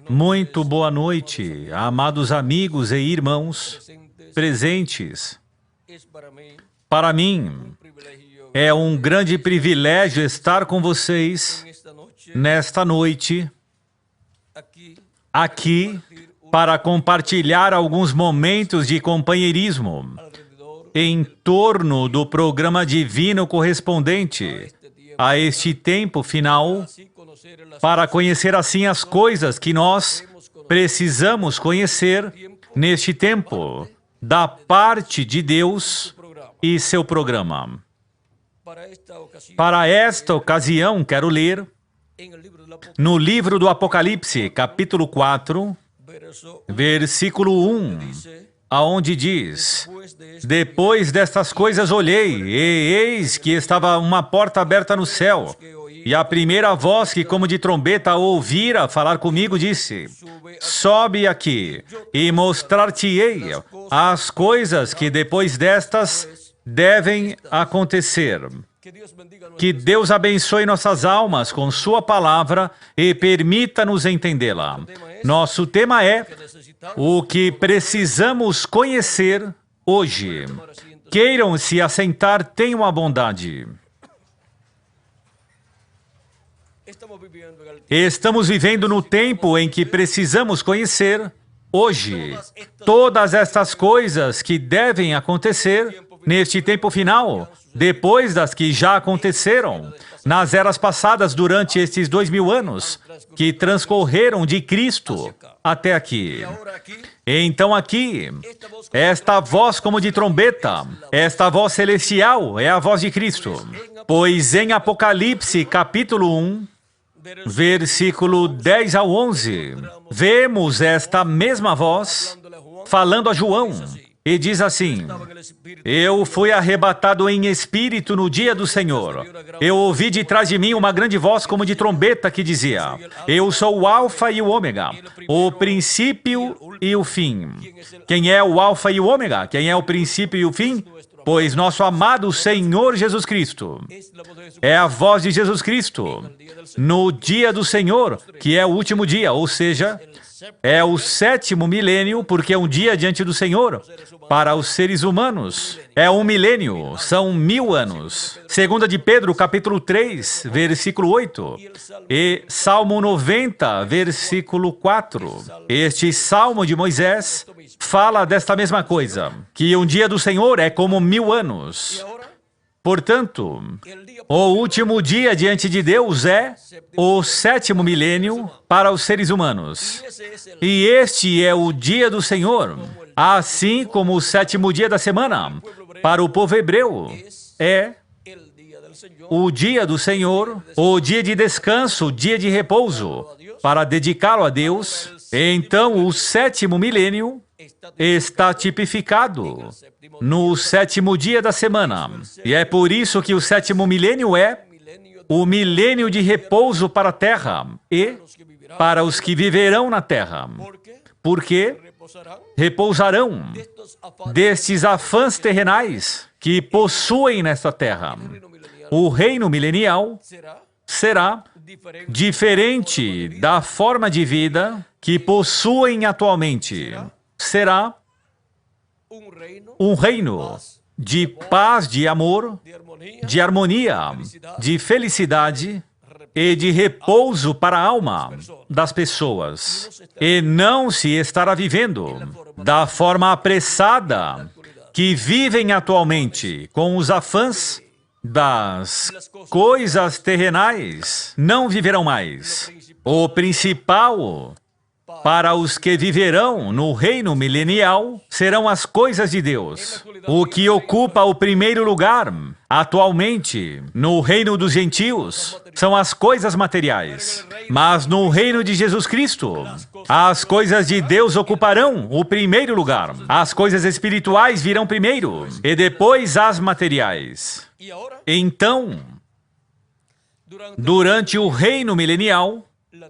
Muito boa noite, amados amigos e irmãos presentes. Para mim, é um grande privilégio estar com vocês nesta noite, aqui, para compartilhar alguns momentos de companheirismo em torno do programa divino correspondente a este tempo final, para conhecer assim as coisas que nós precisamos conhecer neste tempo, da parte de Deus e seu programa. Para esta ocasião, quero ler no livro do Apocalipse, capítulo 4, versículo 1, aonde diz: depois destas coisas olhei, e eis que estava uma porta aberta no céu, e a primeira voz que como de trombeta ouvira falar comigo disse: sobe aqui, e mostrar-te-ei as coisas que depois destas devem acontecer. Que Deus abençoe nossas almas com sua palavra e permita-nos entendê-la. Nosso tema é o que precisamos conhecer hoje. Queiram se assentar, tenham a bondade. Estamos vivendo no tempo em que precisamos conhecer hoje todas estas coisas que devem acontecer neste tempo final, depois das que já aconteceram nas eras passadas durante estes 2000 anos que transcorreram de Cristo até aqui. Então aqui, esta voz como de trombeta, esta voz celestial é a voz de Cristo. Pois em Apocalipse capítulo 1, versículo 10 ao 11, vemos esta mesma voz falando a João. E diz assim: eu fui arrebatado em espírito no dia do Senhor. Eu ouvi de trás de mim uma grande voz como de trombeta que dizia: eu sou o Alfa e o Ômega, o princípio e o fim. Quem é o Alfa e o Ômega? Quem é o princípio e o fim? Pois nosso amado Senhor Jesus Cristo. É a voz de Jesus Cristo no dia do Senhor, que é o último dia, ou seja, é o 7º milênio, porque é um dia diante do Senhor. Para os seres humanos, é um milênio, são 1000 anos. 2 de Pedro, capítulo 3, versículo 8. E Salmo 90, versículo 4. Este Salmo de Moisés fala desta mesma coisa, que um dia do Senhor é como 1000 anos. Portanto, o último dia diante de Deus é o 7º milênio para os seres humanos. E este é o dia do Senhor, assim como o 7º dia da semana, para o povo hebreu, é o dia do Senhor, o dia de descanso, o dia de repouso, para dedicá-lo a Deus. Então, o 7º milênio está tipificado no 7º dia da semana. E é por isso que o 7º milênio é o milênio de repouso para a terra e para os que viverão na terra. Porque repousarão destes afãs terrenais que possuem nesta terra. O reino milenial será diferente da forma de vida que possuem atualmente. Será um reino de paz, de amor, de harmonia, de felicidade e de repouso para a alma das pessoas. E não se estará vivendo da forma apressada que vivem atualmente, com os afãs das coisas terrenais. Não viverão mais. O principal para os que viverão no reino milenial serão as coisas de Deus. O que ocupa o primeiro lugar atualmente no reino dos gentios são as coisas materiais. Mas no reino de Jesus Cristo, as coisas de Deus ocuparão o primeiro lugar. As coisas espirituais virão primeiro e depois as materiais. Então, durante o reino milenial,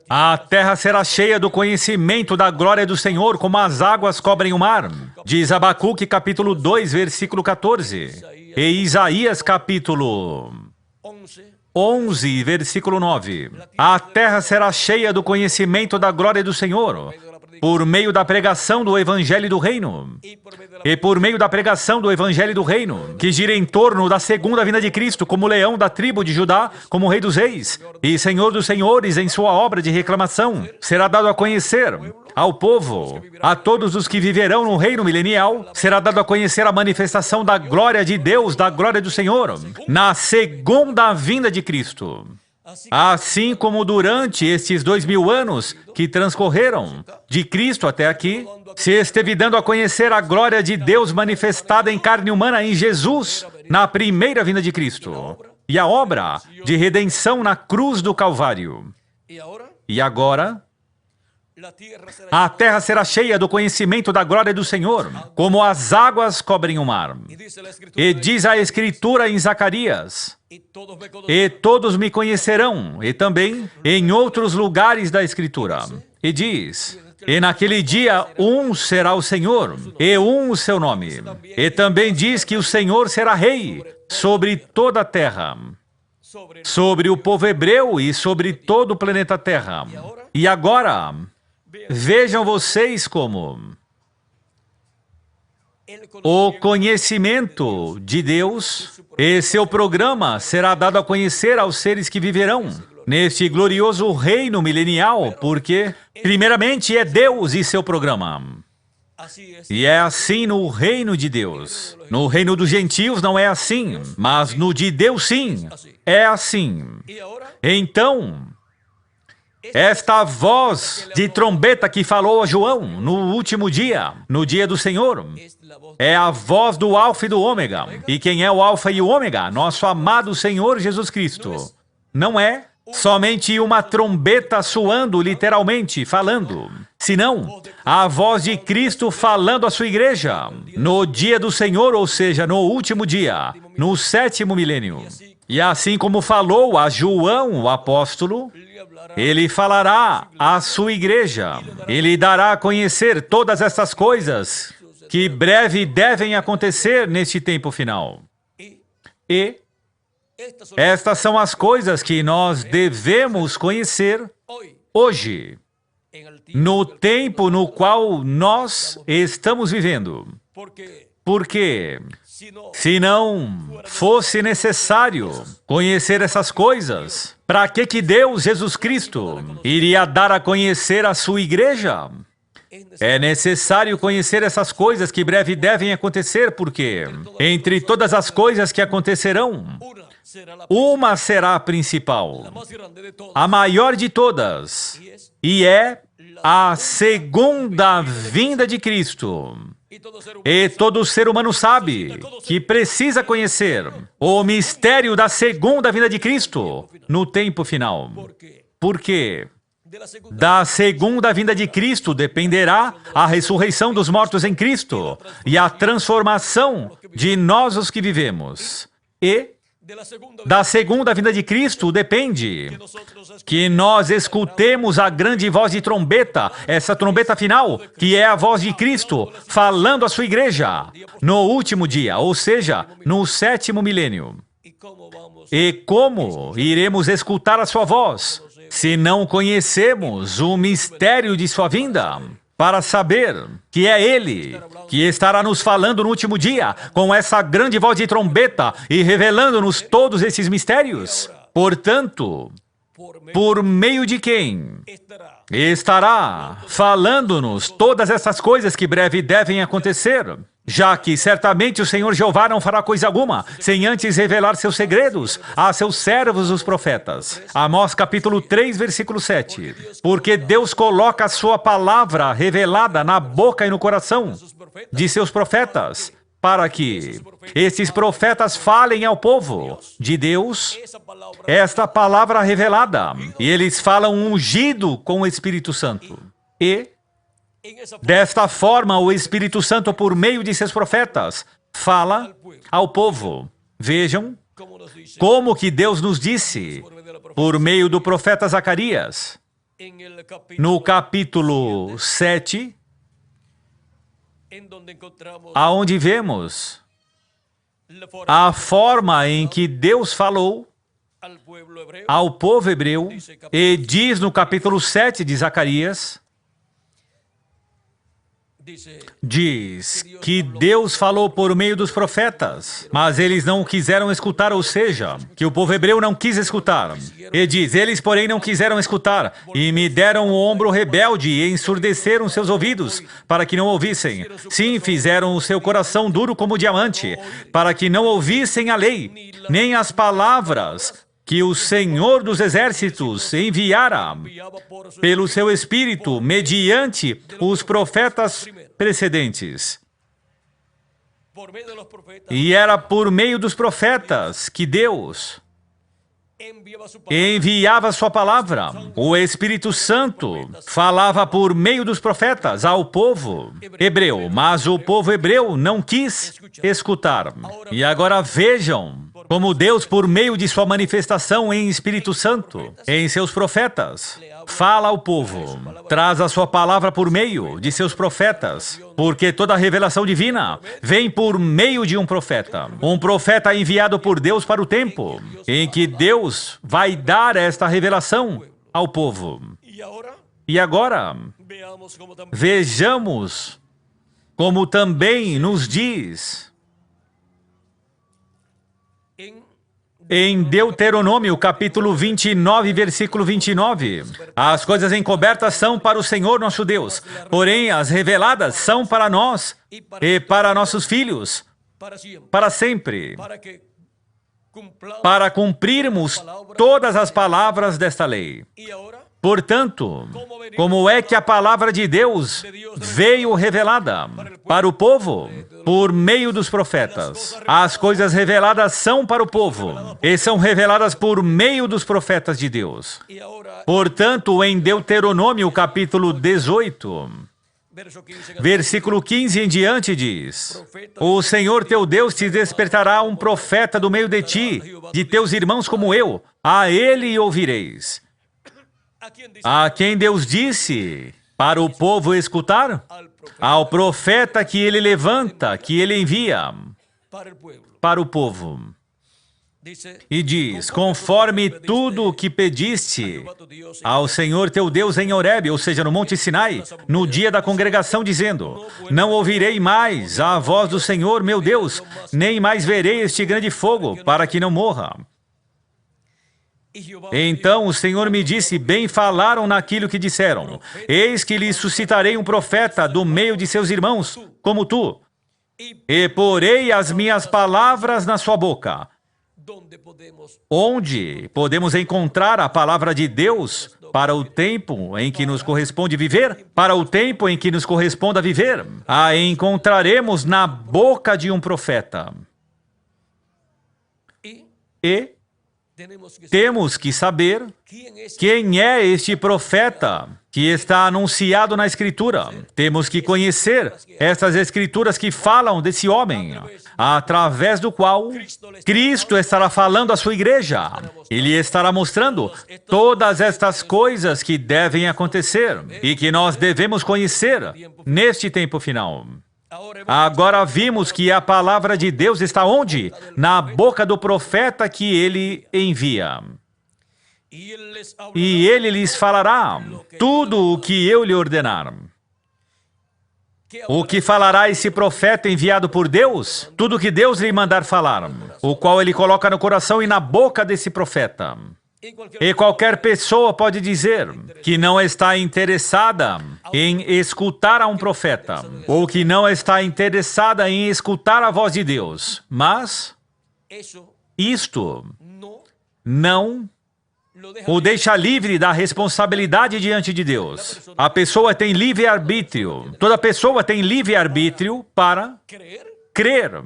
a terra será cheia do conhecimento da glória do Senhor, como as águas cobrem o mar. Diz Abacuque, capítulo 2, versículo 14. E Isaías, capítulo 11, versículo 9. A terra será cheia do conhecimento da glória do Senhor, por meio da pregação do Evangelho do Reino. E por meio da pregação do Evangelho do Reino, que gira em torno da segunda vinda de Cristo, como leão da tribo de Judá, como Rei dos Reis e Senhor dos Senhores em sua obra de reclamação, será dado a conhecer ao povo, a todos os que viverão no reino milenial, será dado a conhecer a manifestação da glória de Deus, da glória do Senhor, na segunda vinda de Cristo. Assim como durante estes 2000 anos que transcorreram de Cristo até aqui, se esteve dando a conhecer a glória de Deus manifestada em carne humana em Jesus, na primeira vinda de Cristo, e a obra de redenção na cruz do Calvário. E agora, a terra será cheia do conhecimento da glória do Senhor, como as águas cobrem o mar. E diz a Escritura em Zacarias: e todos me conhecerão, e também em outros lugares da Escritura. E diz: e naquele dia um será o Senhor, e um o seu nome. E também diz que o Senhor será rei sobre toda a terra, sobre o povo hebreu e sobre todo o planeta Terra. E agora, vejam vocês como o conhecimento de Deus e seu programa será dado a conhecer aos seres que viverão neste glorioso reino milenial, porque, primeiramente, é Deus e seu programa. E é assim no reino de Deus. No reino dos gentios não é assim, mas no de Deus sim, é assim. Então, esta voz de trombeta que falou a João no último dia, no dia do Senhor, é a voz do Alfa e do Ômega. E quem é o Alfa e o Ômega? Nosso amado Senhor Jesus Cristo. Não é somente uma trombeta soando, literalmente, falando, senão a voz de Cristo falando à sua igreja, no dia do Senhor, ou seja, no último dia, no 7º milênio. E assim como falou a João, o apóstolo, ele falará à sua igreja. Ele dará a conhecer todas essas coisas que breve devem acontecer neste tempo final. E estas são as coisas que nós devemos conhecer hoje, no tempo no qual nós estamos vivendo. Porque se não fosse necessário conhecer essas coisas, para que Deus, Jesus Cristo, iria dar a conhecer a sua igreja? É necessário conhecer essas coisas que breve devem acontecer, porque entre todas as coisas que acontecerão, uma será a principal, a maior de todas, e é a segunda vinda de Cristo. E todo ser humano sabe que precisa conhecer o mistério da segunda vinda de Cristo no tempo final. Porque da segunda vinda de Cristo dependerá a ressurreição dos mortos em Cristo e a transformação de nós os que vivemos. E da segunda vinda de Cristo depende que nós escutemos a grande voz de trombeta, essa trombeta final, que é a voz de Cristo falando à sua igreja no último dia, ou seja, no 7º milênio. E como iremos escutar a sua voz se não conhecemos o mistério de sua vinda? Para saber que é Ele que estará nos falando no último dia, com essa grande voz de trombeta e revelando-nos todos esses mistérios. Portanto, por meio de quem estará falando-nos todas essas coisas que breve devem acontecer, já que certamente o Senhor Jeová não fará coisa alguma, sem antes revelar seus segredos a seus servos os profetas. Amós capítulo 3, versículo 7. Porque Deus coloca a sua palavra revelada na boca e no coração de seus profetas, para que esses profetas falem ao povo de Deus esta palavra revelada. E eles falam ungido com o Espírito Santo. E desta forma, o Espírito Santo, por meio de seus profetas, fala ao povo. Vejam como que Deus nos disse, por meio do profeta Zacarias, no capítulo 7, aonde vemos a forma em que Deus falou ao povo hebreu, e diz no capítulo 7 de Zacarias, diz que Deus falou por meio dos profetas, mas eles não quiseram escutar, ou seja, que o povo hebreu não quis escutar. E diz, eles porém não quiseram escutar, e me deram o ombro rebelde e ensurdeceram seus ouvidos, para que não ouvissem. Sim, fizeram o seu coração duro como diamante, para que não ouvissem a lei, nem as palavras que o Senhor dos Exércitos enviara pelo seu Espírito, mediante os profetas precedentes. E era por meio dos profetas que Deus enviava sua palavra. O Espírito Santo falava por meio dos profetas ao povo hebreu, mas o povo hebreu não quis escutar. E agora vejam como Deus, por meio de sua manifestação em Espírito Santo, em seus profetas, fala ao povo, traz a sua palavra por meio de seus profetas, porque toda a revelação divina vem por meio de um profeta enviado por Deus para o tempo em que Deus vai dar esta revelação ao povo. E agora, vejamos como também nos diz em Deuteronômio, capítulo 29, versículo 29. As coisas encobertas são para o Senhor nosso Deus, porém as reveladas são para nós e para nossos filhos, para sempre, para cumprirmos todas as palavras desta lei. Portanto, como é que a palavra de Deus veio revelada para o povo? Por meio dos profetas. As coisas reveladas são para o povo e são reveladas por meio dos profetas de Deus. Portanto, em Deuteronômio, capítulo 18, versículo 15 em diante diz: o Senhor teu Deus te despertará um profeta do meio de ti, de teus irmãos como eu, a ele ouvireis. A quem Deus disse para o povo escutar? Ao profeta que ele levanta, que ele envia para o povo. E diz, conforme tudo o que pediste ao Senhor teu Deus em Horebe, ou seja, no Monte Sinai, no dia da congregação, dizendo, não ouvirei mais a voz do Senhor meu Deus, nem mais verei este grande fogo, para que não morra. Então o Senhor me disse, bem falaram naquilo que disseram. Eis que lhes suscitarei um profeta do meio de seus irmãos, como tu, e porei as minhas palavras na sua boca. Onde podemos encontrar a palavra de Deus para o tempo em que nos corresponde viver? Para o tempo em que nos corresponde viver, a encontraremos na boca de um profeta. E temos que saber quem é este profeta que está anunciado na Escritura. Temos que conhecer essas Escrituras que falam desse homem, através do qual Cristo estará falando à sua igreja. Ele estará mostrando todas estas coisas que devem acontecer e que nós devemos conhecer neste tempo final. Agora vimos que a palavra de Deus está onde? Na boca do profeta que ele envia. E ele lhes falará tudo o que eu lhe ordenar. O que falará esse profeta enviado por Deus? Tudo o que Deus lhe mandar falar, o qual ele coloca no coração e na boca desse profeta. E qualquer pessoa pode dizer que não está interessada em escutar a um profeta, ou que não está interessada em escutar a voz de Deus. Mas isto não o deixa livre da responsabilidade diante de Deus. A pessoa tem livre-arbítrio. Toda pessoa tem livre-arbítrio para crer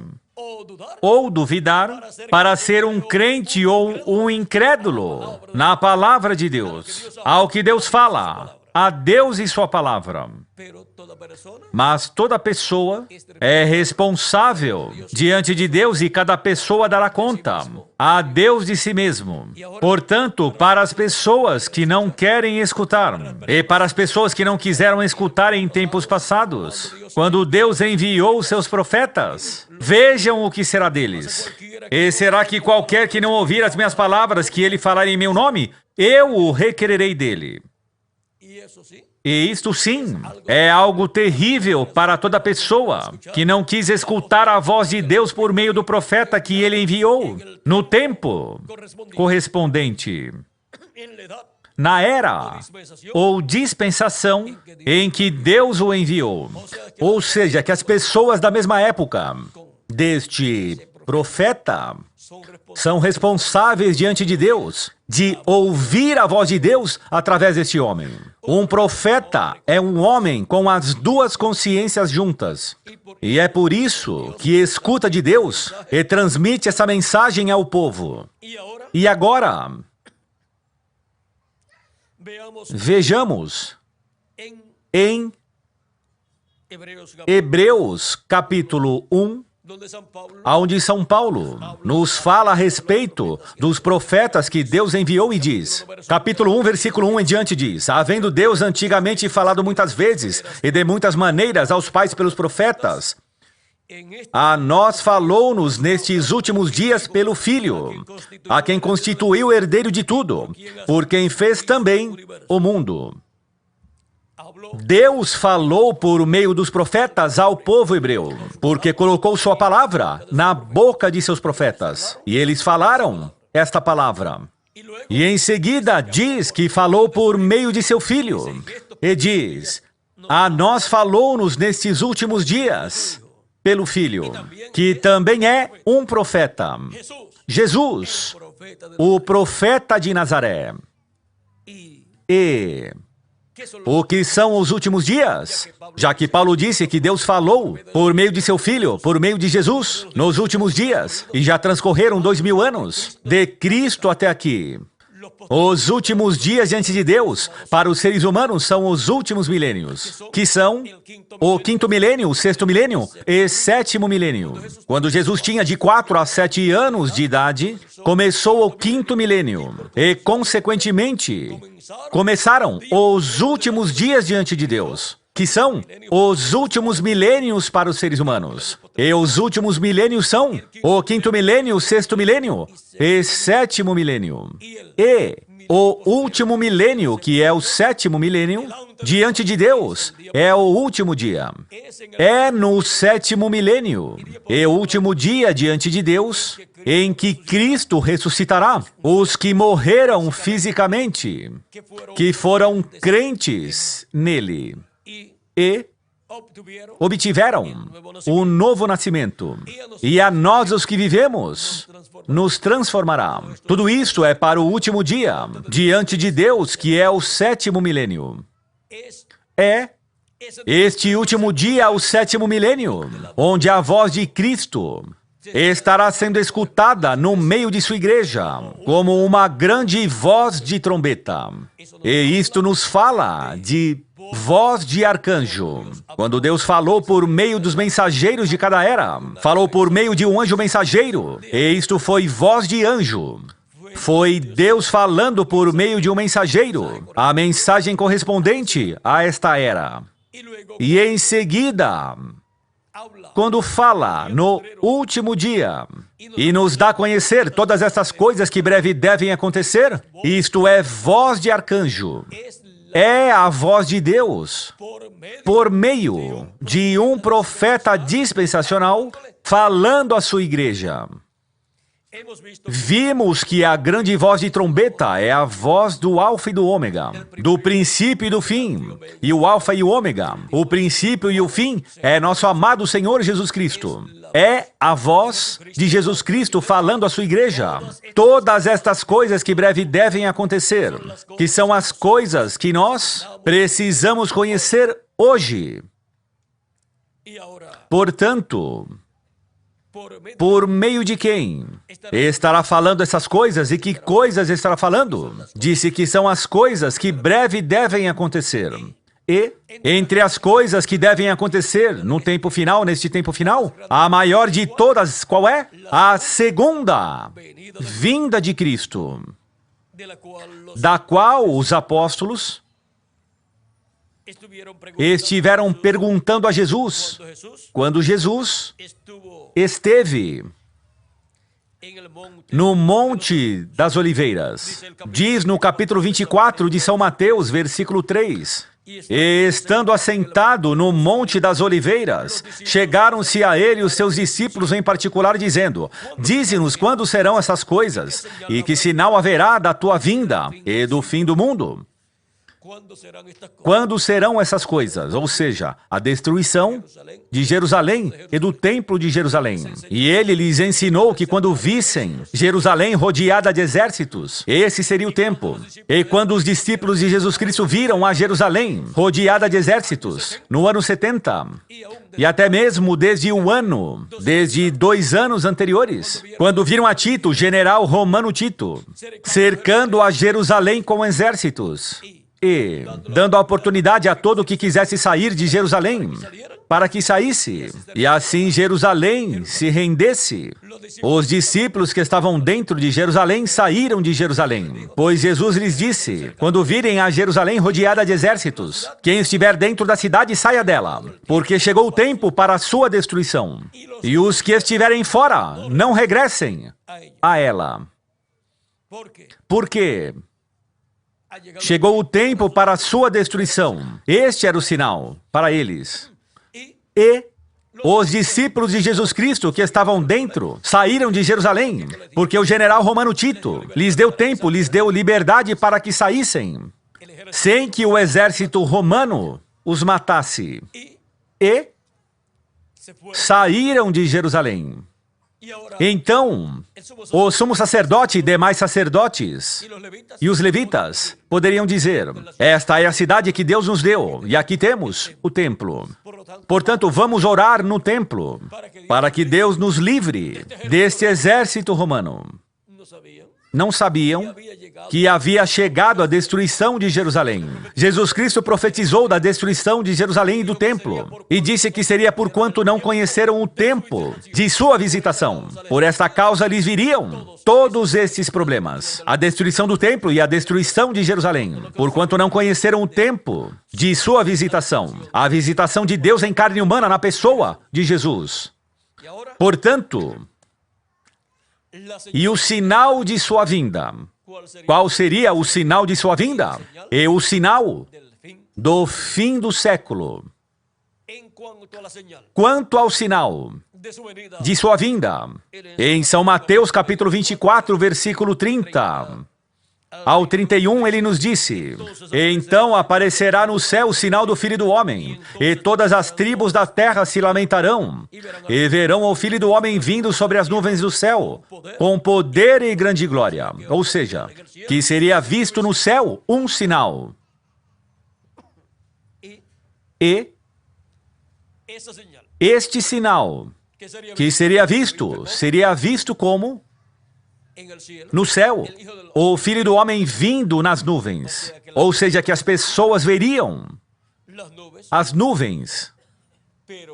ou duvidar, para ser um crente ou um incrédulo na palavra de Deus, ao que Deus fala, a Deus e sua palavra. Mas toda pessoa é responsável diante de Deus e cada pessoa dará conta a Deus de si mesmo. Portanto, para as pessoas que não querem escutar e para as pessoas que não quiseram escutar em tempos passados, quando Deus enviou os seus profetas, vejam o que será deles. E será que qualquer que não ouvir as minhas palavras que ele falar em meu nome, eu o requererei dele? E isto sim, é algo terrível para toda pessoa que não quis escutar a voz de Deus por meio do profeta que ele enviou no tempo correspondente, na era ou dispensação em que Deus o enviou. Ou seja, que as pessoas da mesma época deste profeta são responsáveis diante de Deus de ouvir a voz de Deus através deste homem. Um profeta é um homem com as duas consciências juntas. E é por isso que escuta de Deus e transmite essa mensagem ao povo. E agora, vejamos em Hebreus capítulo 1, onde São Paulo nos fala a respeito dos profetas que Deus enviou e diz, capítulo 1, versículo 1 em diante diz, havendo Deus antigamente falado muitas vezes e de muitas maneiras aos pais pelos profetas, a nós falou-nos nestes últimos dias pelo Filho, a quem constituiu herdeiro de tudo, por quem fez também o mundo. Deus falou por meio dos profetas ao povo hebreu, porque colocou sua palavra na boca de seus profetas. E eles falaram esta palavra. E em seguida diz que falou por meio de seu Filho. E diz, a nós falou-nos nestes últimos dias pelo Filho, que também é um profeta. Jesus, o profeta de Nazaré. E o que são os últimos dias? Já que Paulo disse que Deus falou por meio de seu Filho, por meio de Jesus, nos últimos dias, e já transcorreram 2000 anos, de Cristo até aqui. Os últimos dias diante de Deus, para os seres humanos, são os últimos milênios, que são o 5º milênio, o 6º milênio e 7º milênio. Quando Jesus tinha de 4 a 7 anos de idade, começou o 5º milênio e, consequentemente, começaram os últimos dias diante de Deus, que são os últimos milênios para os seres humanos. E os últimos milênios são o 5º milênio, o 6º milênio e 7º milênio. E o último milênio, que é o 7º milênio, diante de Deus, é o último dia. É no 7º milênio, e o último dia diante de Deus, em que Cristo ressuscitará os que morreram fisicamente, que foram crentes nele e obtiveram o novo nascimento. E a nós, os que vivemos, nos transformará. Tudo isto é para o último dia, diante de Deus, que é o 7º milênio. É este último dia, o 7º milênio, onde a voz de Cristo estará sendo escutada no meio de sua igreja, como uma grande voz de trombeta. E isto nos fala de voz de arcanjo. Quando Deus falou por meio dos mensageiros de cada era, falou por meio de um anjo mensageiro, e isto foi voz de anjo. Foi Deus falando por meio de um mensageiro, a mensagem correspondente a esta era. E em seguida, quando fala no último dia e nos dá a conhecer todas essas coisas que breve devem acontecer, isto é voz de arcanjo. É a voz de Deus, por meio de um profeta dispensacional, falando à sua igreja. Vimos que a grande voz de trombeta é a voz do Alfa e do Ômega, do princípio e do fim. E o Alfa e o Ômega, o princípio e o fim, é nosso amado Senhor Jesus Cristo. É a voz de Jesus Cristo falando à sua igreja. Todas estas coisas que breve devem acontecer, que são as coisas que nós precisamos conhecer hoje. Portanto, Por meio de quem estará falando essas coisas e que coisas estará falando? Disse que são as coisas que breve devem acontecer. E, entre as coisas que devem acontecer no tempo final, neste tempo final, a maior de todas, qual é? A segunda vinda de Cristo, da qual os apóstolos estiveram perguntando a Jesus, quando Jesus esteve no Monte das Oliveiras. Diz no capítulo 24 de São Mateus, versículo 3, e estando assentado no Monte das Oliveiras, chegaram-se a ele os seus discípulos em particular, dizendo, dize-nos quando serão essas coisas, e que sinal haverá da tua vinda e do fim do mundo? Quando serão essas coisas? Ou seja, a destruição de Jerusalém e do templo de Jerusalém. E ele lhes ensinou que quando vissem Jerusalém rodeada de exércitos, esse seria o tempo. E quando os discípulos de Jesus Cristo viram a Jerusalém rodeada de exércitos, no ano 70, e até mesmo desde 2 anos anteriores, quando viram a Tito, o general romano Tito, cercando a Jerusalém com exércitos, e dando a oportunidade a todo o que quisesse sair de Jerusalém, para que saísse, e assim Jerusalém se rendesse. Os discípulos que estavam dentro de Jerusalém saíram de Jerusalém, pois Jesus lhes disse, quando virem a Jerusalém rodeada de exércitos, quem estiver dentro da cidade saia dela, porque chegou o tempo para a sua destruição, e os que estiverem fora não regressem a ela. Porque chegou o tempo para a sua destruição. Este era o sinal para eles. E os discípulos de Jesus Cristo que estavam dentro saíram de Jerusalém, porque o general romano Tito lhes deu tempo, lhes deu liberdade para que saíssem, sem que o exército romano os matasse. E saíram de Jerusalém. Então, o sumo sacerdote e demais sacerdotes e os levitas poderiam dizer, esta é a cidade que Deus nos deu, e aqui temos o templo. Portanto, vamos orar no templo, para que Deus nos livre deste exército romano. Não sabiam que havia chegado a destruição de Jerusalém. Jesus Cristo profetizou da destruição de Jerusalém e do templo, e disse que seria por quanto não conheceram o tempo de sua visitação. Por esta causa lhes viriam todos estes problemas, a destruição do templo e a destruição de Jerusalém, porquanto não conheceram o tempo de sua visitação, a visitação de Deus em carne humana na pessoa de Jesus. Portanto, e o sinal de sua vinda? Qual seria o sinal de sua vinda? E o sinal do fim do século. Quanto ao sinal de sua vinda, em São Mateus capítulo 24, versículo 30 ao 31, ele nos disse, então aparecerá no céu o sinal do Filho do Homem, e todas as tribos da terra se lamentarão, e verão o Filho do Homem vindo sobre as nuvens do céu, com poder e grande glória. Ou seja, que seria visto no céu um sinal. E este sinal que seria visto como no céu, o Filho do Homem vindo nas nuvens. Ou seja, que as pessoas veriam as nuvens.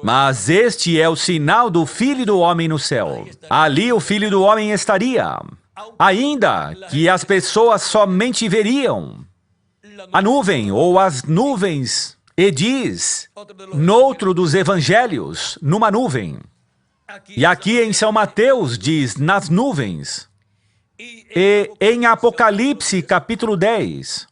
Mas este é o sinal do Filho do Homem no céu. Ali o Filho do Homem estaria. Ainda que as pessoas somente veriam a nuvem ou as nuvens, e diz, noutro dos evangelhos, numa nuvem. E aqui em São Mateus diz, nas nuvens. E em Apocalipse, capítulo 10,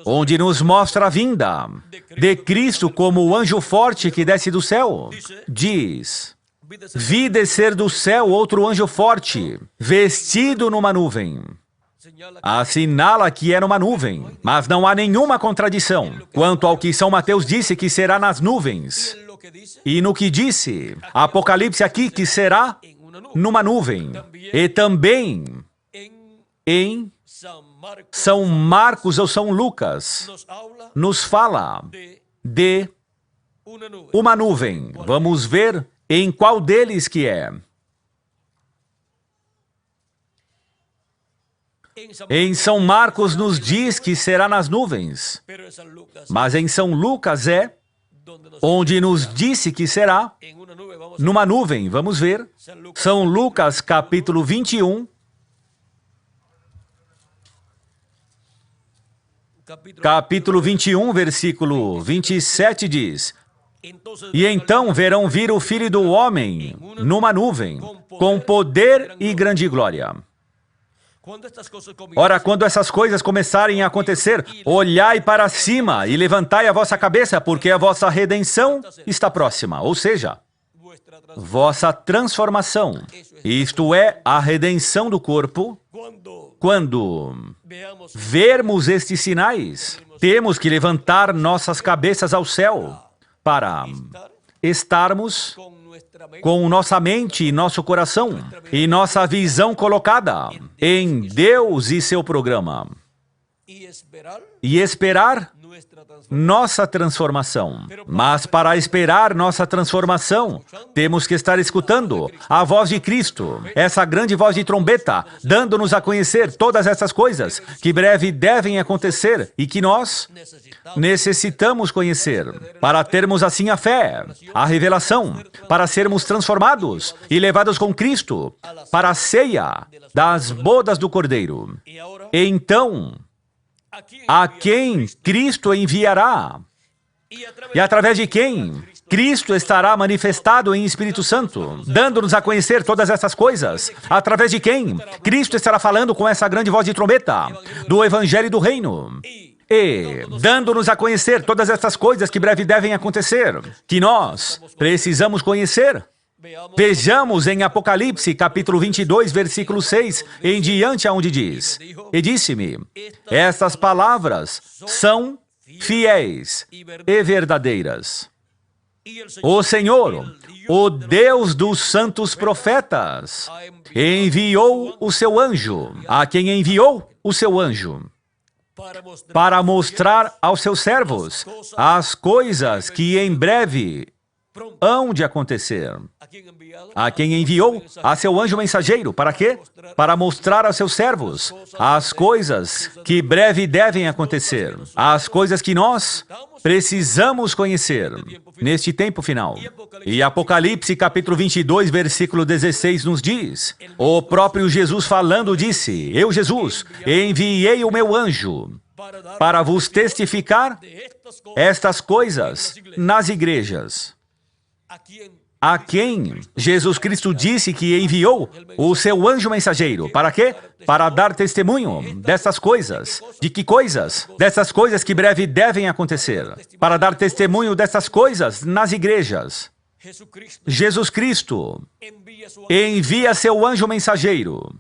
onde nos mostra a vinda de Cristo como o anjo forte que desce do céu, diz, vi descer do céu outro anjo forte, vestido numa nuvem. Assinala que é numa nuvem, mas não há nenhuma contradição quanto ao que São Mateus disse que será nas nuvens. E no que disse Apocalipse aqui que será numa nuvem. E também em São Marcos ou São Lucas, nos fala de uma nuvem. Vamos ver em qual deles que é. Em São Marcos nos diz que será nas nuvens, mas em São Lucas é onde nos disse que será numa nuvem. Vamos ver. São Lucas, capítulo 21. Capítulo 21, versículo 27 diz: E então verão vir o Filho do Homem numa nuvem, com poder e grande glória. Ora, quando essas coisas começarem a acontecer, olhai para cima e levantai a vossa cabeça, porque a vossa redenção está próxima. Ou seja, vossa transformação, isto é, a redenção do corpo. Quando vermos estes sinais, temos que levantar nossas cabeças ao céu para estarmos com nossa mente e nosso coração e nossa visão colocada em Deus e seu programa. E esperar nossa transformação. Mas para esperar nossa transformação, temos que estar escutando a voz de Cristo, essa grande voz de trombeta, dando-nos a conhecer todas essas coisas que breve devem acontecer e que nós necessitamos conhecer, para termos assim a fé, a revelação, para sermos transformados e levados com Cristo para a ceia das bodas do Cordeiro. Então, a quem Cristo enviará? E através de quem Cristo estará manifestado em Espírito Santo, dando-nos a conhecer todas essas coisas? Através de quem Cristo estará falando com essa grande voz de trombeta do Evangelho do Reino? E dando-nos a conhecer todas essas coisas que breve devem acontecer, que nós precisamos conhecer. Vejamos em Apocalipse, capítulo 22, versículo 6, em diante aonde diz: E disse-me, estas palavras são fiéis e verdadeiras. O Senhor, o Deus dos santos profetas, enviou o seu anjo. A quem enviou o seu anjo? Para mostrar aos seus servos as coisas que em breve hão de acontecer. A quem enviou a seu anjo mensageiro. Para quê? Para mostrar aos seus servos as coisas que breve devem acontecer. As coisas que nós precisamos conhecer neste tempo final. E Apocalipse capítulo 22, versículo 16 nos diz: O próprio Jesus falando disse: Eu, Jesus, enviei o meu anjo para vos testificar estas coisas nas igrejas. A quem Jesus Cristo disse que enviou o seu anjo mensageiro. Para quê? Para dar testemunho dessas coisas. De que coisas? Dessas coisas que breve devem acontecer. Para dar testemunho dessas coisas nas igrejas. Jesus Cristo envia seu anjo mensageiro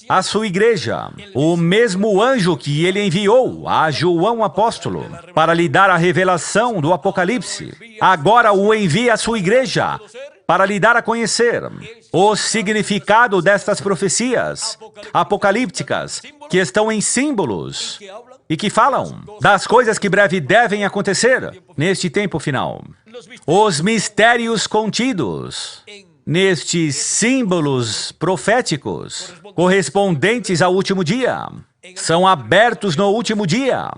a sua igreja, o mesmo anjo que ele enviou a João apóstolo para lhe dar a revelação do Apocalipse, agora o envia à sua igreja para lhe dar a conhecer o significado destas profecias apocalípticas que estão em símbolos e que falam das coisas que breve devem acontecer neste tempo final. Os mistérios contidos nestes símbolos proféticos correspondentes ao último dia são abertos no último dia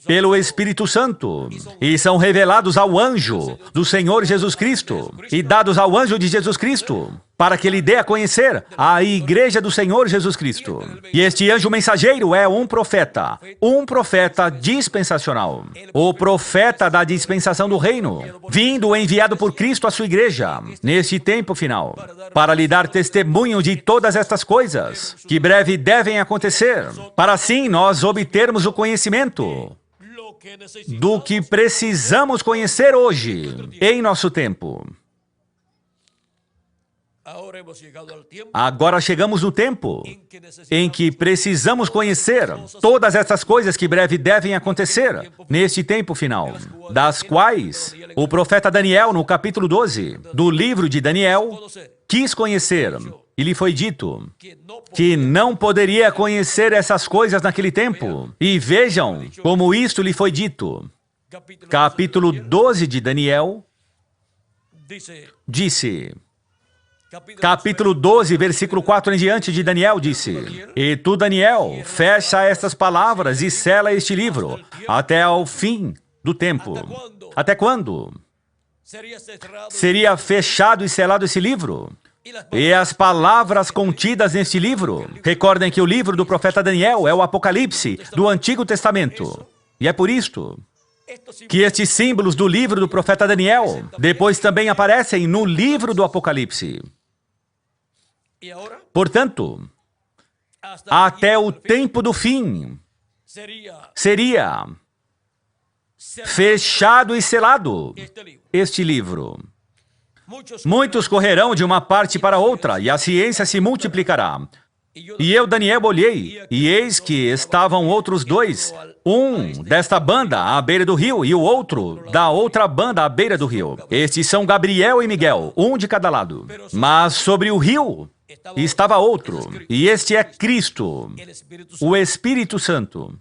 pelo Espírito Santo e são revelados ao anjo do Senhor Jesus Cristo e dados ao anjo de Jesus Cristo para que ele dê a conhecer a igreja do Senhor Jesus Cristo. E este anjo mensageiro é um profeta dispensacional, o profeta da dispensação do reino, vindo enviado por Cristo à sua igreja neste tempo final, para lhe dar testemunho de todas estas coisas que breve devem acontecer, para assim nós obtermos o conhecimento do que precisamos conhecer hoje, em nosso tempo. Agora chegamos no tempo em que precisamos conhecer todas essas coisas que breve devem acontecer neste tempo final, das quais o profeta Daniel, no capítulo 12 do livro de Daniel, quis conhecer. E lhe foi dito que não poderia conhecer essas coisas naquele tempo. E vejam como isto lhe foi dito. Capítulo 12 de Daniel disse: Capítulo 12, versículo 4 em diante de Daniel disse: E tu, Daniel, fecha estas palavras e sela este livro até ao fim do tempo. Até quando seria fechado e selado esse livro? E as palavras contidas neste livro, recordem que o livro do profeta Daniel é o Apocalipse do Antigo Testamento. E é por isto que estes símbolos do livro do profeta Daniel depois também aparecem no livro do Apocalipse. Portanto, até o tempo do fim seria fechado e selado este livro. Muitos correrão de uma parte para outra, e a ciência se multiplicará. E eu, Daniel, olhei, e eis que estavam outros dois, um desta banda à beira do rio, e o outro da outra banda à beira do rio. Estes são Gabriel e Miguel, um de cada lado. Mas sobre o rio estava outro, e este é Cristo, o Espírito Santo.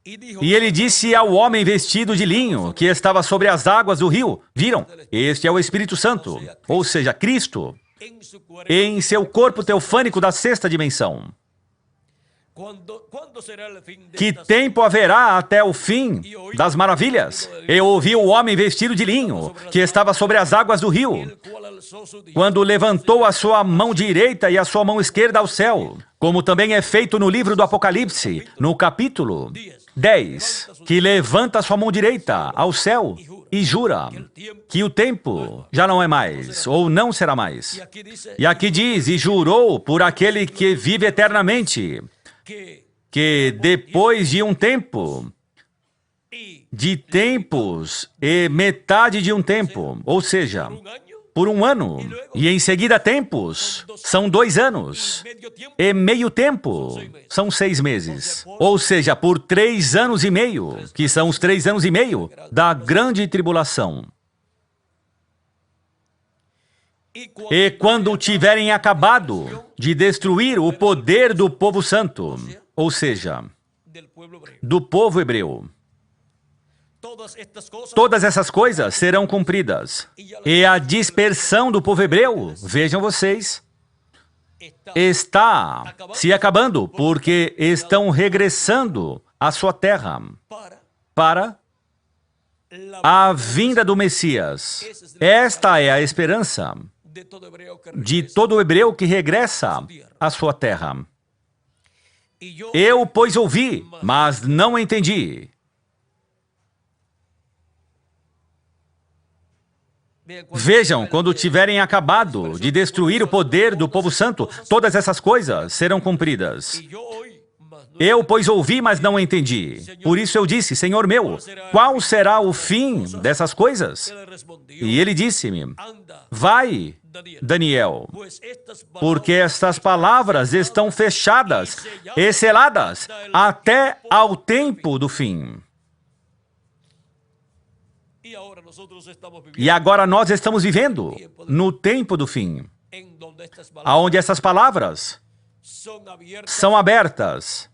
E ele disse ao homem vestido de linho, que estava sobre as águas do rio: Viram? Este é o Espírito Santo, ou seja, Cristo, em seu corpo teofânico da sexta dimensão. Que tempo haverá até o fim das maravilhas? Eu ouvi o homem vestido de linho, que estava sobre as águas do rio, quando levantou a sua mão direita e a sua mão esquerda ao céu, como também é feito no livro do Apocalipse, no capítulo 10, que levanta a sua mão direita ao céu e jura que o tempo já não é mais, ou não será mais. E aqui diz: e jurou por aquele que vive eternamente, que depois de um tempo, de tempos e metade de um tempo, ou seja, por um ano, e em seguida tempos, são 2 anos, e meio tempo, são 6 meses. Ou seja, por 3 anos e meio, que são os 3 anos e meio da grande tribulação. E quando tiverem acabado de destruir o poder do povo santo, ou seja, do povo hebreu, todas essas coisas serão cumpridas. E a dispersão do povo hebreu, vejam vocês, está se acabando, porque estão regressando à sua terra para a vinda do Messias. Esta é a esperança de todo hebreu que regressa à sua terra. Eu, pois, ouvi, mas não entendi. Vejam, quando tiverem acabado de destruir o poder do povo santo, todas essas coisas serão cumpridas. Eu, pois, ouvi, mas não entendi. Por isso eu disse: Senhor meu, qual será o fim dessas coisas? E ele disse-me: Vai, Daniel, porque estas palavras estão fechadas e seladas até ao tempo do fim. E agora nós estamos vivendo no tempo do fim, onde essas palavras são abertas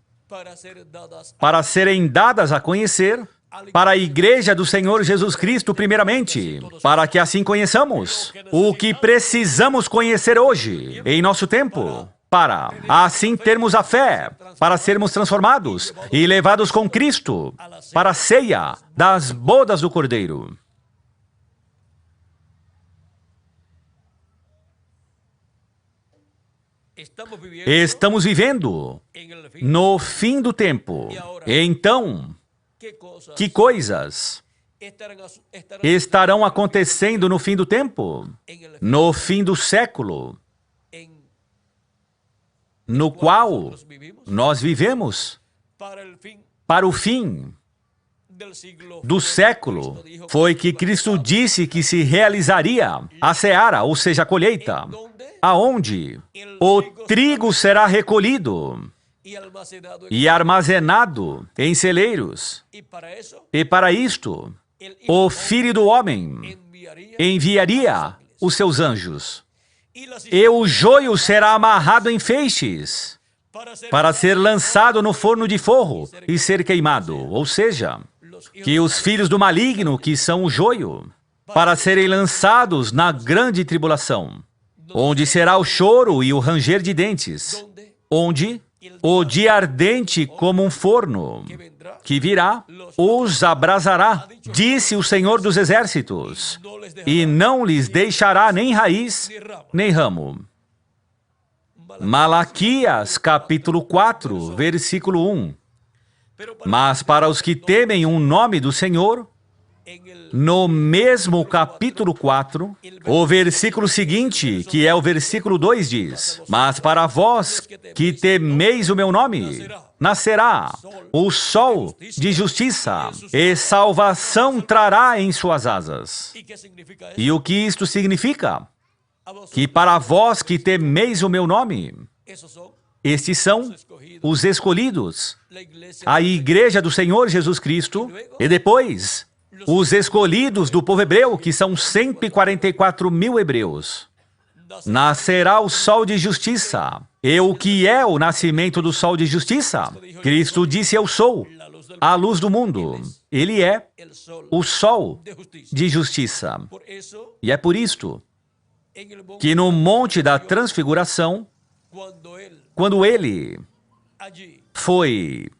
para serem dadas a conhecer para a Igreja do Senhor Jesus Cristo, primeiramente, para que assim conheçamos o que precisamos conhecer hoje, em nosso tempo, para assim termos a fé, para sermos transformados e levados com Cristo para a ceia das bodas do Cordeiro. Estamos vivendo no fim do tempo. Então, que coisas estarão acontecendo no fim do tempo? No fim do século, no qual nós vivemos, para o fim do século, foi que Cristo disse que se realizaria a seara, ou seja, a colheita, aonde o trigo será recolhido e armazenado em celeiros. E para isto, o Filho do Homem enviaria os seus anjos. E o joio será amarrado em feixes, para ser lançado no forno de fogo e ser queimado. Ou seja, que os filhos do maligno, que são o joio, para serem lançados na grande tribulação. onde será o choro e o ranger de dentes, onde o dia ardente como um forno, que virá, os abrasará, disse o Senhor dos Exércitos, e não lhes deixará nem raiz, nem ramo. Malaquias, capítulo 4, versículo 1. Mas para os que temem o nome do Senhor, no mesmo capítulo 4, o versículo seguinte, que é o versículo 2, diz: Mas para vós que temeis o meu nome, nascerá o sol de justiça, e salvação trará em suas asas. E o que isto significa? Que para vós que temeis o meu nome, estes são os escolhidos, a igreja do Senhor Jesus Cristo, e depois os escolhidos do povo hebreu, que são 144 mil hebreus. Nascerá o sol de justiça. E o que é o nascimento do sol de justiça? Cristo disse: Eu sou a luz do mundo. Ele é o sol de justiça. E é por isto que no Monte da Transfiguração, quando ele foi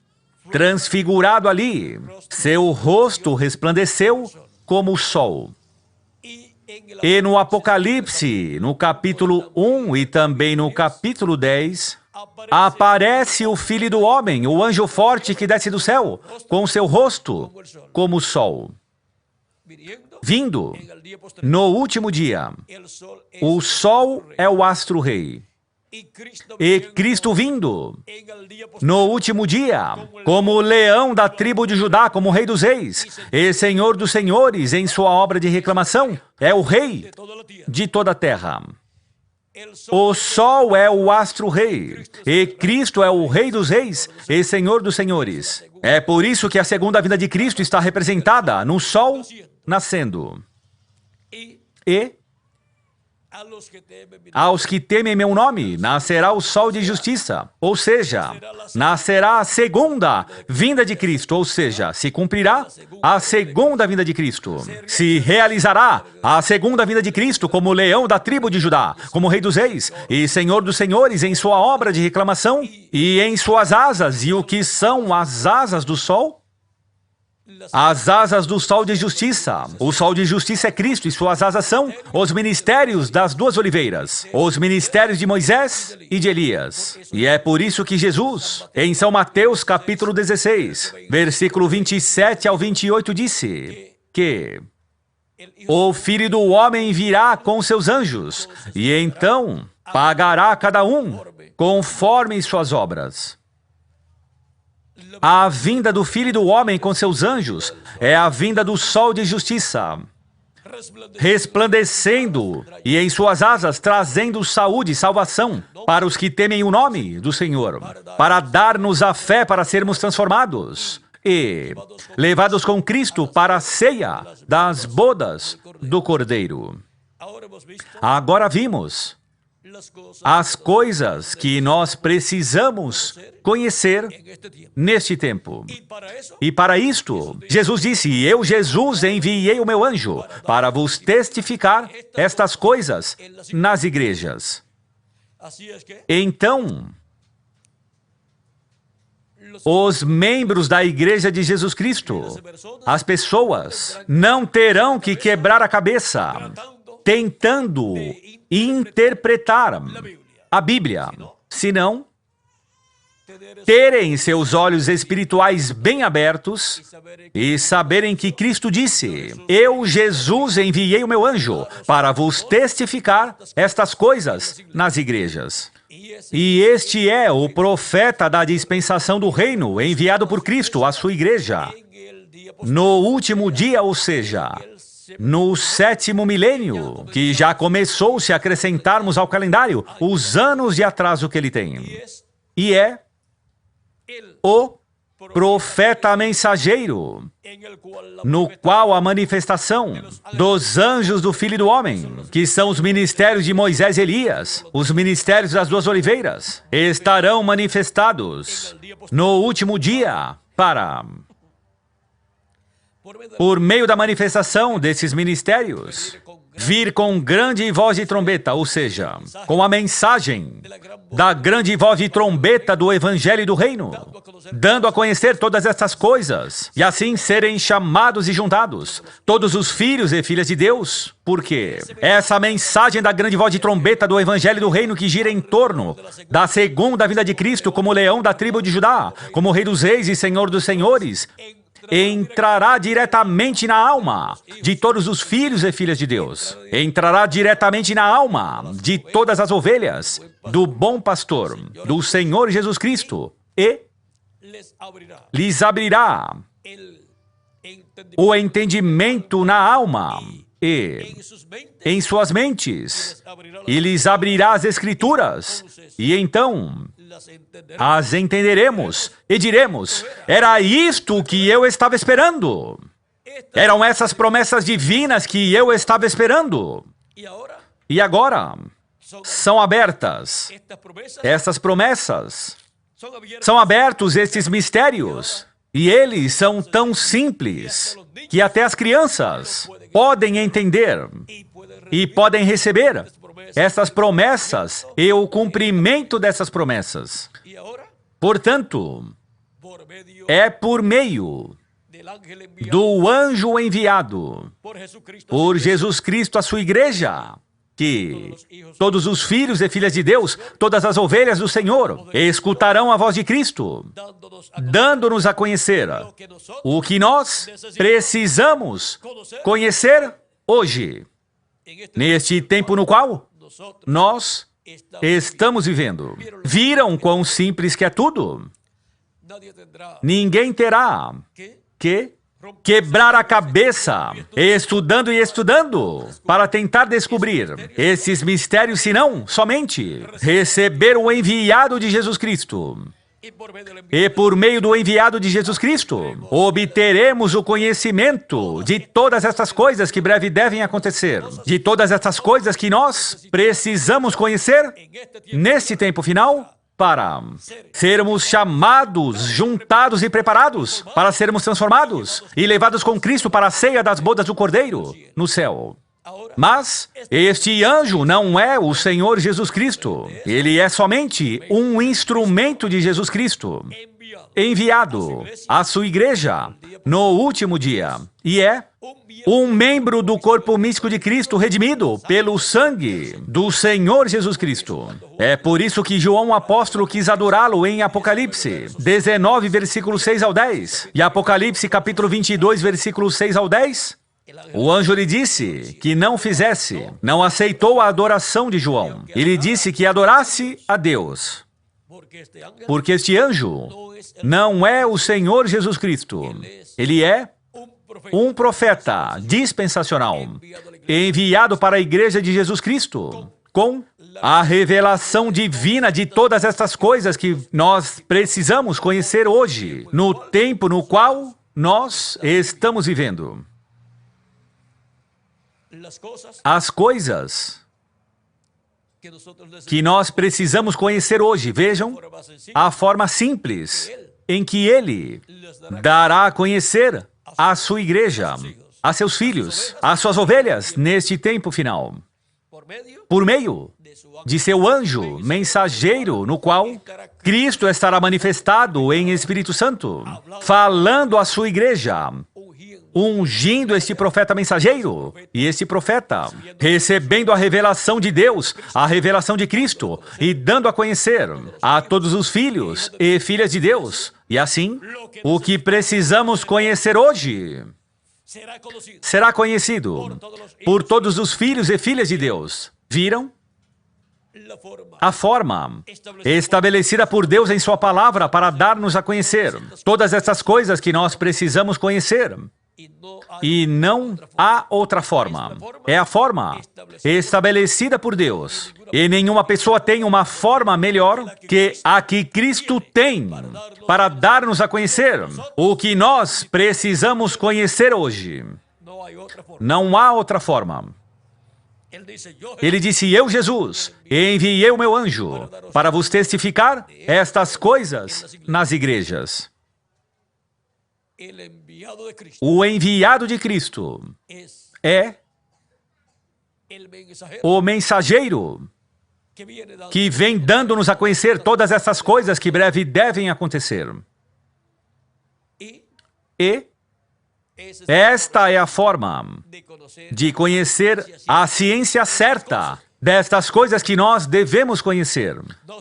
transfigurado ali, seu rosto resplandeceu como o sol. E no Apocalipse, no capítulo 1 e também no capítulo 10, aparece o Filho do Homem, o anjo forte que desce do céu, com seu rosto como o sol. Vindo no último dia, o sol é o astro-rei. E Cristo vindo no último dia, como o leão da tribo de Judá, como o rei dos reis, e senhor dos senhores em sua obra de reclamação, é o rei de toda a terra. O sol é o astro-rei, e Cristo é o rei dos reis e senhor dos senhores. É por isso que a segunda vinda de Cristo está representada no sol nascendo. E aos que temem meu nome, nascerá o sol de justiça. Ou seja, nascerá a segunda vinda de Cristo. Ou seja, se cumprirá a segunda vinda de Cristo. Se realizará a segunda vinda de Cristo como o leão da tribo de Judá, como rei dos reis e senhor dos senhores em sua obra de reclamação e em suas asas. E o que são as asas do sol? As asas do sol de justiça. O sol de justiça é Cristo e suas asas são os ministérios das duas oliveiras, os ministérios de Moisés e de Elias. E é por isso que Jesus, em São Mateus capítulo 16, versículo 27 ao 28, disse que o Filho do Homem virá com seus anjos, e então pagará cada um conforme suas obras. A vinda do Filho do Homem com seus anjos é a vinda do sol de justiça, resplandecendo e em suas asas trazendo saúde e salvação para os que temem o nome do Senhor, para dar-nos a fé para sermos transformados e levados com Cristo para a ceia das bodas do Cordeiro. Agora vimos as coisas que nós precisamos conhecer neste tempo. E para isto, Jesus disse: Eu, Jesus, enviei o meu anjo para vos testificar estas coisas nas igrejas. Então, os membros da Igreja de Jesus Cristo, as pessoas, não terão que quebrar a cabeça tentando interpretar a Bíblia, senão terem seus olhos espirituais bem abertos e saberem que Cristo disse: Eu, Jesus, enviei o meu anjo para vos testificar estas coisas nas igrejas. E este é o profeta da dispensação do reino, enviado por Cristo à sua igreja. No último dia, ou seja, no 7º milênio, que já começou se acrescentarmos ao calendário os anos de atraso que ele tem. E é o profeta mensageiro, no qual a manifestação dos anjos do Filho do Homem, que são os ministérios de Moisés e Elias, os ministérios das duas oliveiras, estarão manifestados no último dia para, por meio da manifestação desses ministérios, vir com grande voz de trombeta, ou seja, com a mensagem da grande voz de trombeta do Evangelho e do Reino, dando a conhecer todas essas coisas, e assim serem chamados e juntados, todos os filhos e filhas de Deus, porque essa mensagem da grande voz de trombeta do Evangelho e do Reino que gira em torno da segunda vinda de Cristo como leão da tribo de Judá, como Rei dos Reis e Senhor dos Senhores, entrará diretamente na alma de todos os filhos e filhas de Deus. Entrará diretamente na alma de todas as ovelhas do bom pastor, do Senhor Jesus Cristo, e lhes abrirá o entendimento na alma e em suas mentes, e lhes abrirá as Escrituras, e então as entenderemos e diremos: era isto que eu estava esperando. Eram essas promessas divinas que eu estava esperando. E agora são abertas essas promessas. São abertos estes mistérios. E eles são tão simples que até as crianças podem entender e podem receber essas promessas e o cumprimento dessas promessas. Portanto, é por meio do anjo enviado por Jesus Cristo à sua igreja que todos os filhos e filhas de Deus, todas as ovelhas do Senhor, escutarão a voz de Cristo, dando-nos a conhecer o que nós precisamos conhecer hoje, neste tempo no qual nós estamos vivendo. Viram quão simples que é tudo? Ninguém terá que quebrar a cabeça, estudando e estudando, para tentar descobrir esses mistérios, senão somente receber o enviado de Jesus Cristo. E por meio do enviado de Jesus Cristo, obteremos o conhecimento de todas essas coisas que breve devem acontecer, de todas essas coisas que nós precisamos conhecer nesse tempo final, para sermos chamados, juntados e preparados, para sermos transformados e levados com Cristo para a ceia das bodas do Cordeiro no céu. Mas este anjo não é o Senhor Jesus Cristo. Ele é somente um instrumento de Jesus Cristo, enviado à sua igreja no último dia. E é um membro do corpo místico de Cristo, redimido pelo sangue do Senhor Jesus Cristo. É por isso que João apóstolo quis adorá-lo em Apocalipse 19, versículos 6 ao 10. E Apocalipse capítulo 22, versículos 6 ao 10. O anjo lhe disse que não fizesse, não aceitou a adoração de João. E lhe disse que adorasse a Deus. Porque este anjo não é o Senhor Jesus Cristo. Ele é um profeta dispensacional, enviado para a igreja de Jesus Cristo, com a revelação divina de todas essas coisas que nós precisamos conhecer hoje, no tempo no qual nós estamos vivendo. As coisas que nós precisamos conhecer hoje, vejam a forma simples em que Ele dará a conhecer a sua igreja, a seus filhos, a suas ovelhas, neste tempo final, por meio de seu anjo mensageiro, no qual Cristo estará manifestado em Espírito Santo, falando à sua igreja, ungindo este profeta mensageiro, e este profeta recebendo a revelação de Deus, a revelação de Cristo, e dando a conhecer a todos os filhos e filhas de Deus. E assim, o que precisamos conhecer hoje será conhecido por todos os filhos e filhas de Deus. Viram? A forma estabelecida por Deus em sua palavra para dar-nos a conhecer todas essas coisas que nós precisamos conhecer. E não há outra forma. É a forma estabelecida por Deus. E nenhuma pessoa tem uma forma melhor que a que Cristo tem para dar-nos a conhecer o que nós precisamos conhecer hoje. Não há outra forma. Ele disse: eu, Jesus, enviei o meu anjo para vos testificar estas coisas nas igrejas. O enviado de Cristo é o mensageiro que vem dando-nos a conhecer todas essas coisas que breve devem acontecer. E esta é a forma de conhecer a ciência certa destas coisas que nós devemos conhecer.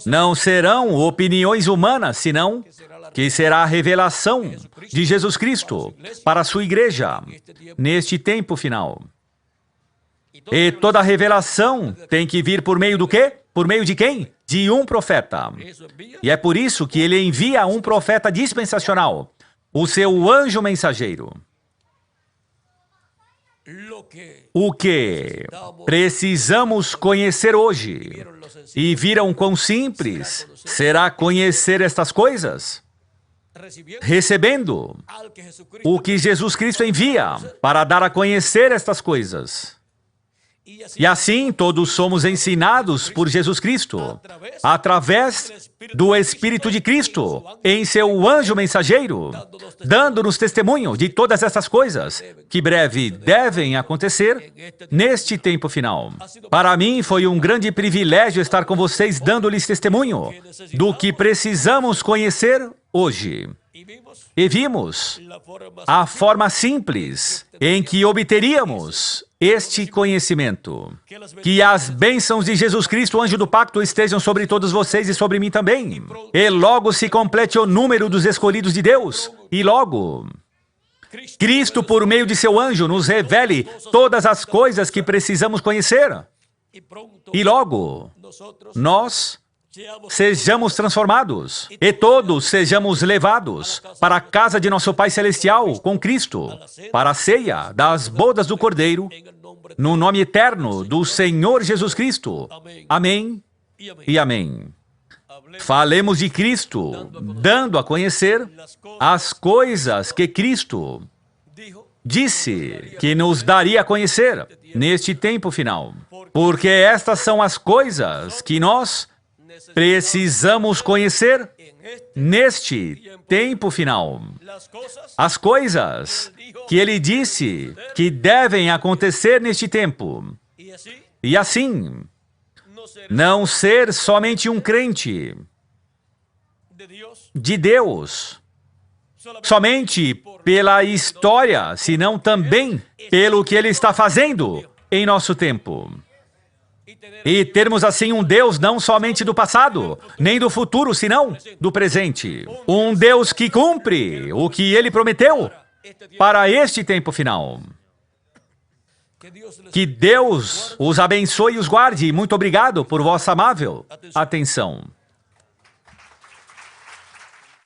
Não serão opiniões humanas, senão que será a revelação de Jesus Cristo para a sua igreja neste tempo final. E toda a revelação tem que vir por meio do quê? Por meio de quem? De um profeta. E é por isso que ele envia um profeta dispensacional, o seu anjo mensageiro. O que precisamos conhecer hoje, e viram quão simples será conhecer estas coisas? Recebendo o que Jesus Cristo envia para dar a conhecer estas coisas. E assim todos somos ensinados por Jesus Cristo, através do Espírito de Cristo, em seu anjo mensageiro, dando-nos testemunho de todas essas coisas que breve devem acontecer neste tempo final. Para mim foi um grande privilégio estar com vocês dando-lhes testemunho do que precisamos conhecer hoje. E vimos a forma simples em que obteríamos este conhecimento. Que as bênçãos de Jesus Cristo, o anjo do pacto, estejam sobre todos vocês e sobre mim também. E logo se complete o número dos escolhidos de Deus. E logo, Cristo, por meio de seu anjo, nos revele todas as coisas que precisamos conhecer. E logo, nós sejamos transformados e todos sejamos levados para a casa de nosso Pai Celestial com Cristo, para a ceia das bodas do Cordeiro, no nome eterno do Senhor Jesus Cristo. Amém e amém. Falemos de Cristo, dando a conhecer as coisas que Cristo disse que nos daria a conhecer neste tempo final. Porque estas são as coisas que nós precisamos conhecer neste tempo final. As coisas que ele disse que devem acontecer neste tempo. E assim, não ser somente um crente de Deus, somente pela história, senão também pelo que ele está fazendo em nosso tempo. E termos assim um Deus não somente do passado, nem do futuro, senão do presente. Um Deus que cumpre o que ele prometeu para este tempo final. Que Deus os abençoe e os guarde. Muito obrigado por vossa amável atenção.